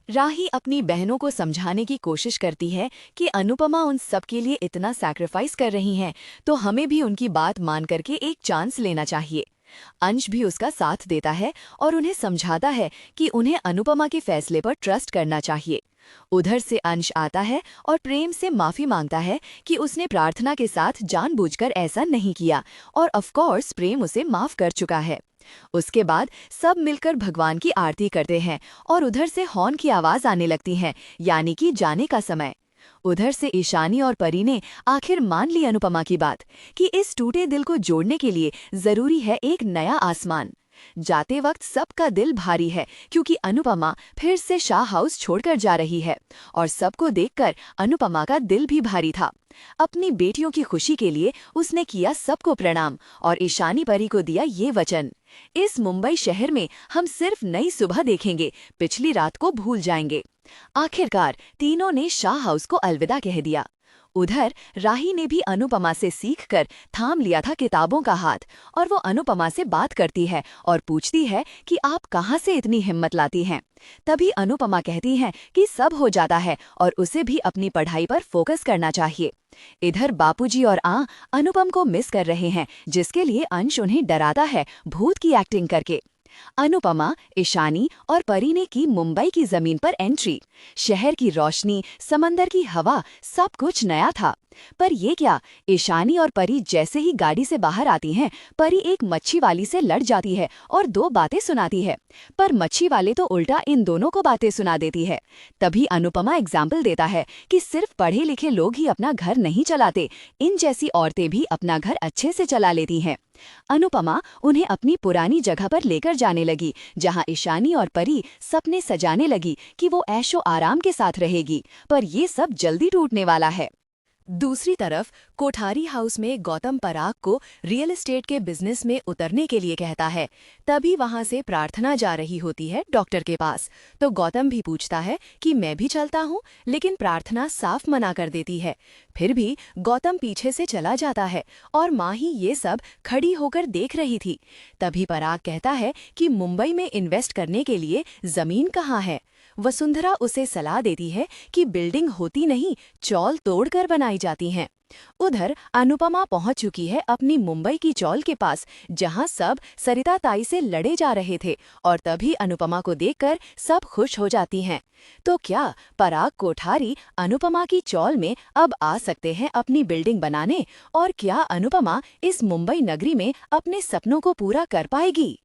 राही अपनी बहनों को समझाने की कोशिश करती है कि अनुपमा उन सब के लिए इतना सैक्रिफाइस कर रही हैं, तो हमें भी उनकी बात मान करके एक चांस लेना चाहिए। अंश भी उसका साथ देता है और उन्हें समझाता है कि उन्हें अनुपमा के फैसले पर ट्रस्ट करना चाहिए। उधर से अंश आता है और प्रेम से माफी मांगता है कि उसने प्रार्थना के साथ जानबूझकर ऐसा नहीं किया, और ऑफ कोर्स प्रेम उसे माफ कर चुका है। उसके बाद सब मिलकर भगवान की आरती करते हैं और उधर से हॉर्न की आवाज आने लगती है, यानी कि जाने का समय। उधर से ईशानी और परी ने आखिर मान ली अनुपमा की बात कि इस टूटे दिल को जोड़ने के लिए जरूरी है एक नया आसमान। जाते वक्त सबका दिल भारी है, क्योंकि अनुपमा फिर से शाह हाउस छोड़कर जा रही है, और सबको देखकर अनुपमा का दिल भी भारी था। अपनी बेटियों की खुशी के लिए उसने किया सबको प्रणाम और ईशानी परी को दिया ये वचन, इस मुंबई शहर में हम सिर्फ नई सुबह देखेंगे, पिछली रात को भूल जाएंगे। आखिरकार तीनों ने शाह हाउस को अलविदा कह दिया। उधर राही ने भी अनुपमा से सीखकर थाम लिया था किताबों का हाथ, और वो अनुपमा से बात करती है और पूछती है कि आप कहाँ से इतनी हिम्मत लाती हैं। तभी अनुपमा कहती हैं कि सब हो जाता है और उसे भी अपनी पढ़ाई पर फोकस करना चाहिए। इधर बापूजी और अनुपम को मिस कर रहे हैं, जिसके लिए अंश उन्हें डराता है भूत की एक्टिंग करके। अनुपमा, ईशानी और परी ने की मुंबई की जमीन पर एंट्री। शहर की रोशनी, समंदर की हवा, सब कुछ नया था। पर ये क्या, ईशानी और परी जैसे ही गाड़ी से बाहर आती हैं, परी एक मच्छी वाली से लड़ जाती है और दो बातें सुनाती है। पर मच्छी वाले तो उल्टा इन दोनों को बातें सुना देती है। तभी अनुपमा एग्जाम्पल देता है कि सिर्फ पढ़े लिखे लोग ही अपना घर नहीं चलाते, इन जैसी औरतें भी अपना घर अच्छे से चला लेती हैं। अनुपमा उन्हें अपनी पुरानी जगह पर लेकर जाने लगी, जहां ईशानी और परी सपने सजाने लगी कि वो ऐशो आराम के साथ रहेगी, पर ये सब जल्दी टूटने वाला है। दूसरी तरफ कोठारी हाउस में गौतम पराग को रियल एस्टेट के बिजनेस में उतरने के लिए कहता है। तभी वहां से प्रार्थना जा रही होती है डॉक्टर के पास, तो गौतम भी पूछता है कि मैं भी चलता हूँ, लेकिन प्रार्थना साफ मना कर देती है। फिर भी गौतम पीछे से चला जाता है और माँ ही ये सब खड़ी होकर देख रही थी। तभी पराग कहता है कि मुंबई में इन्वेस्ट करने के लिए जमीन कहाँ है। वसुंधरा उसे सलाह देती है कि बिल्डिंग होती नहीं, चौल तोड़कर बनाई जाती हैं। उधर अनुपमा पहुंच चुकी है अपनी मुंबई की चौल के पास, जहां सब सरिता ताई से लड़े जा रहे थे, और तभी अनुपमा को देखकर सब खुश हो जाती हैं। तो क्या पराग कोठारी अनुपमा की चौल में अब आ सकते हैं अपनी बिल्डिंग बनाने, और क्या अनुपमा इस मुंबई नगरी में अपने सपनों को पूरा कर पाएगी?